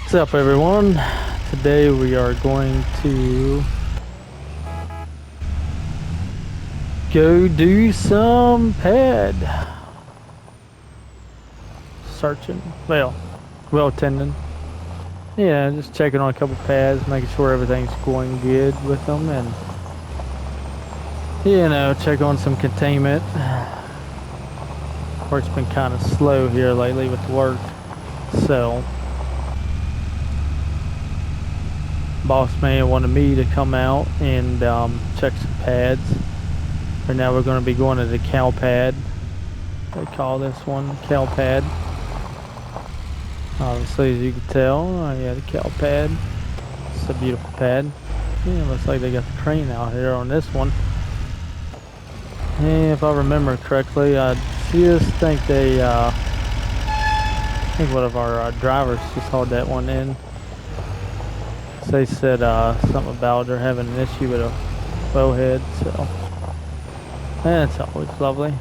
What's up, everyone? Today we are going to go do some pad searching. Well tending. Yeah, just checking on a couple pads, making sure everything's going good with them, and check on some containment. Work's been kind of slow here lately with work, so boss man wanted me to come out and check some pads. Right now we're going to be going to the cow pad. They call this one cow pad. Obviously, as you can tell, yeah, the cow pad. It's a beautiful pad. Yeah, looks like they got the crane out here on this one. And if I remember correctly, I just think I think one of our drivers just hauled that one in. They said something about they're having an issue with a bowhead, so that's always lovely.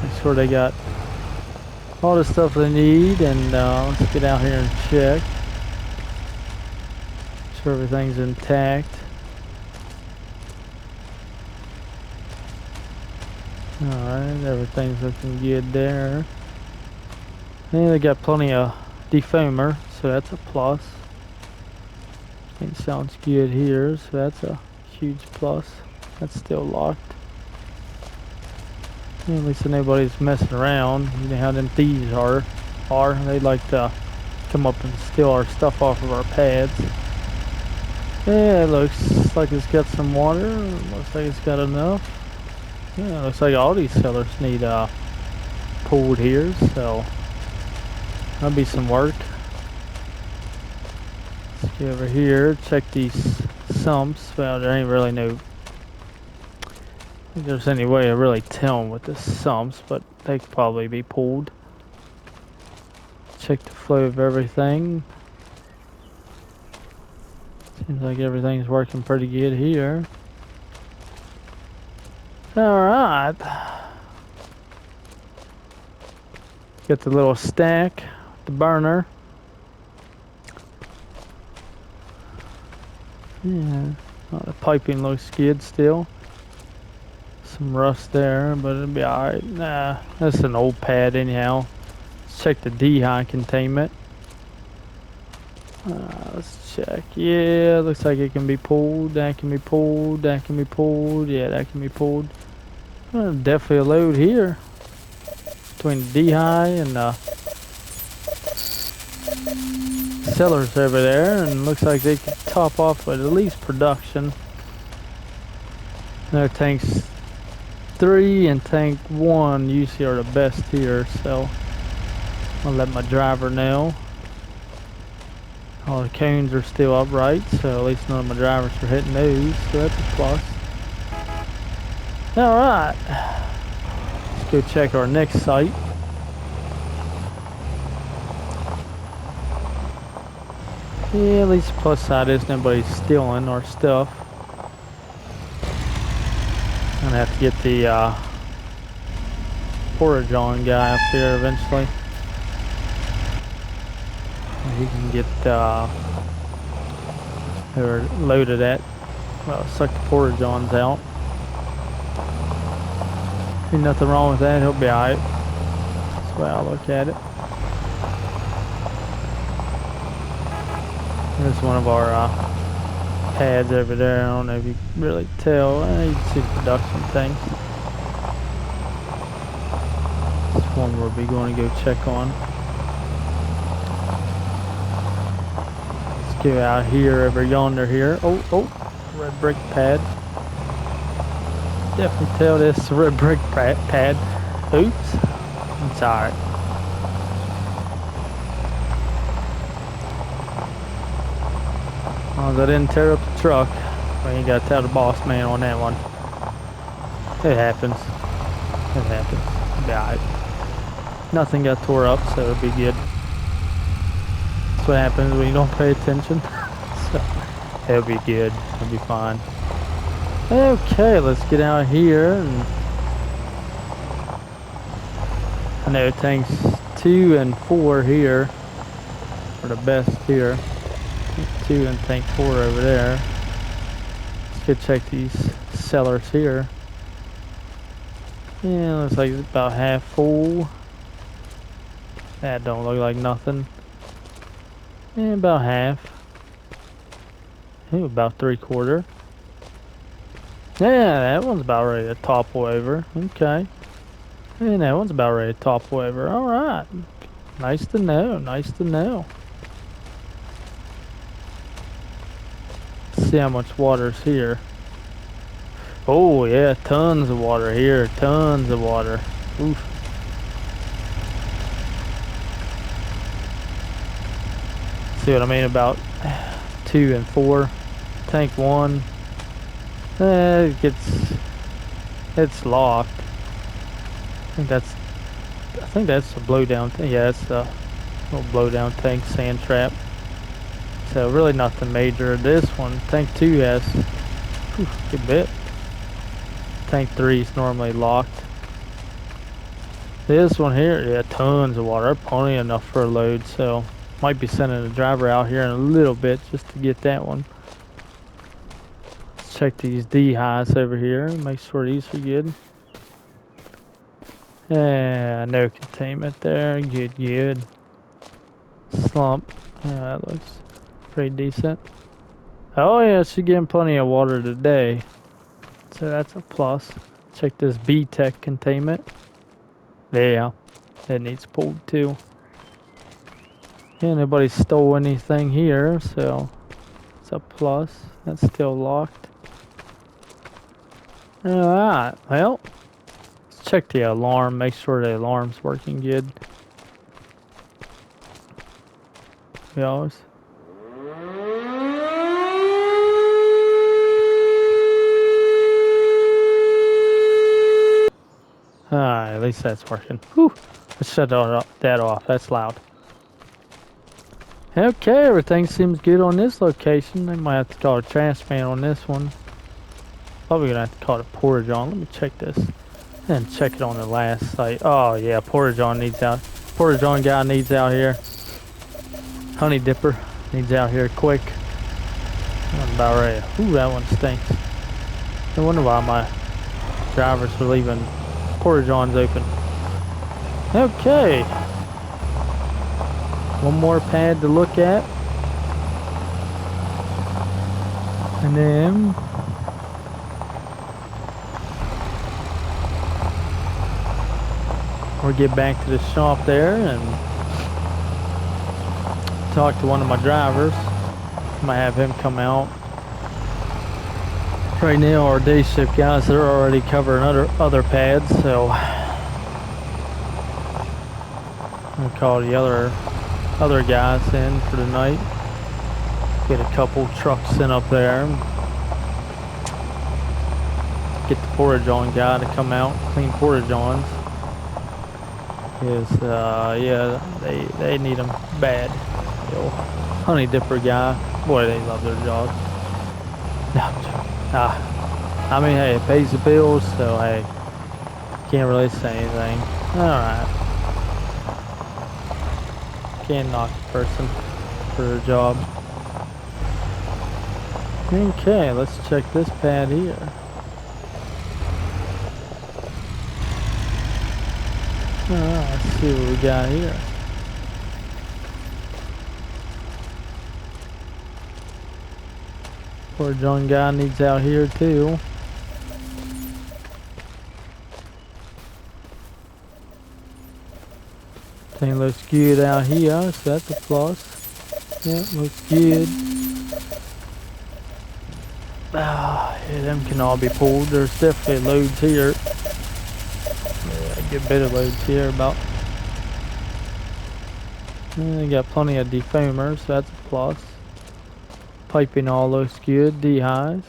Make sure they got all the stuff they need, and let's get out here and check. Make sure everything's intact. Alright, everything's looking good there. And they got plenty of defoamer, so that's a plus. It sounds good here, so that's a huge plus. That's still locked. Yeah, at least nobody's messing around. You know how them thieves are. They like to come up and steal our stuff off of our pads. Yeah, it looks like it's got some water. Looks like it's got enough. Yeah, looks like all these cellars need pulled here, so that'll be some work. Let's get over here, check these sumps. Well, there ain't really no, I think there's any way of really telling with the sumps, but they could probably be pulled. Check the flow of everything. Seems like everything's working pretty good here. Alright. Got the little stack, the burner. Yeah, the piping looks good still. Some rust there, but it'll be alright. Nah, that's an old pad anyhow. Let's check the D-high containment. Let's check. Yeah, looks like it can be pulled. That can be pulled. That can be pulled. Yeah, that can be pulled. Definitely a load here between the D-high and the cellars over there, and looks like they could top off with at least production. Their tanks 3 and tank 1 usually are the best here, so I'll let my driver know. All the cones are still upright, so at least none of my drivers are hitting those, so that's a plus. Alright, let's go check our next site. Yeah, at least the plus side is nobody's stealing our stuff. I'm gonna have to get the portage on guy up there eventually. He can get or loaded at. Well, suck the portage ons out. Ain't nothing wrong with that, he'll be alright. That's the way I look at it. There's one of our pads over there. I don't know if you can really tell. You can see the production things. This one we'll be going to go check on. Let's go out here over yonder here. Oh, red brick pad. Definitely tell this is a red brick pad. Oops. It's alright. As long as I didn't tear up the truck, we ain't got to tell the boss man on that one. It happens. It happens. It'll be alright. Nothing got tore up, so it'll be good. That's what happens when you don't pay attention. So, it'll be good. It'll be fine. Okay, let's get out here. And I know tanks 2 and 4 here. for the best here. Tank 2 and tank 4 over there. Let's go check these cellars here. Yeah, looks like it's about half full. That don't look like nothing. Yeah, about half. Ooh, about 3/4. Yeah, that one's about ready to topple over. Okay. And that one's about ready to topple over. Alright. Nice to know. Nice to know. Let's see how much water's here. Oh, yeah. Tons of water here. Tons of water. Oof. See what I mean about 2 and 4. Tank 1. It's locked. I think that's a blowdown thing. Yeah, that's a little blowdown tank sand trap. So really nothing major. This one, tank 2 has a good bit. Tank 3 is normally locked. This one here, yeah, tons of water. Plenty enough for a load. So might be sending a driver out here in a little bit just to get that one. Let's check these D highs over here. Make sure these are good. Yeah, no containment there. Good, good. Slump. Yeah, that looks pretty decent. Oh yeah, she's getting plenty of water today. So that's a plus. Check this B-Tech containment. Yeah, it needs pulled too. Yeah, nobody stole anything here, so it's a plus. That's still locked. Alright, well, let's check the alarm, make sure the alarm's working good. Alright, at least that's working. Whew. Let's shut that off. That's loud. Okay, everything seems good on this location. They might have to call a trash man on this one. Probably gonna have to call a portage on. Let me check this. And check it on the last site. Oh yeah, portage on needs out. Portage on guy needs out here. Honey dipper needs out here quick. I'm about ready. Ooh, that one stinks. No wonder why my drivers are leaving portage ons open. Okay. One more pad to look at. And then we'll get back to the shop there and talk to one of my drivers. Might have him come out. Right now our day shift guys, they're already covering other pads, so I'll call the other guys in for the night. Get a couple trucks sent up there. Get the portage on guy to come out, clean portage ons. Because yeah, they need them bad. Yo, honey dipper guy, boy, they love their job. No, I mean, hey, it pays the bills, so hey, can't really say anything. Alright. Can't knock a person for their job. Okay, let's check this pad here. Let's see what we got here. Poor John guy needs out here too. Thing looks good out here, so that's a plus. Yeah, looks good. Ah, yeah, them can all be pulled. There's definitely loads here. Yeah, a good bit of loads here about. They got plenty of defoamers, so that's a plus. Piping all looks good. D-highs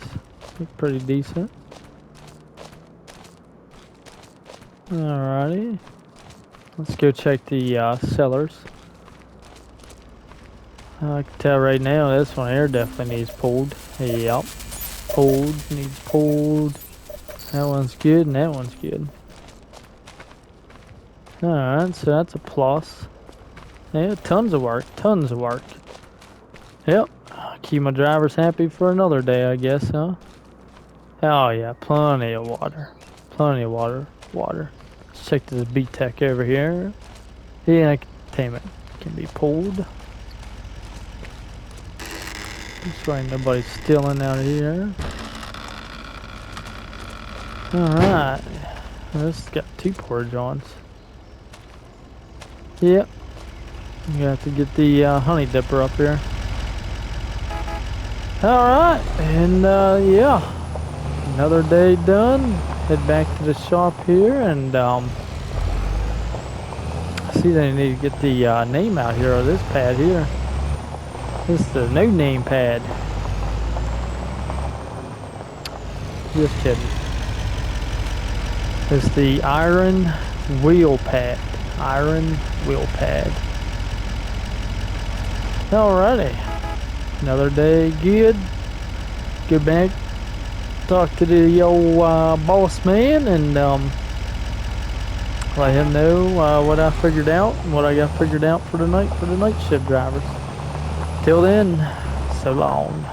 look pretty decent. Alrighty. Let's go check the cellars. I can tell right now this one here definitely needs pulled. Yep. Pulled. Needs pulled. That one's good and that one's good. Alright, so that's a plus. Yeah, tons of work, tons of work. Yep, keep my drivers happy for another day, I guess, huh? Oh yeah, plenty of water. Plenty of water. Let's check this B-Tech over here. Yeah, damn it, can be pulled. This way nobody's stealing out of here. Alright, this has got 2 porta johns. Yep, you have to get the honey dipper up here. Alright, and yeah, another day done. Head back to the shop here and see they need to get the name out here of this pad here. This is the no name pad. Just kidding. It's the iron wheel pad. Iron wheel pad. Alrighty. Another day good. Go back, talk to the old boss man and let him know what I figured out and what I got figured out for the night shift drivers. Till then, so long.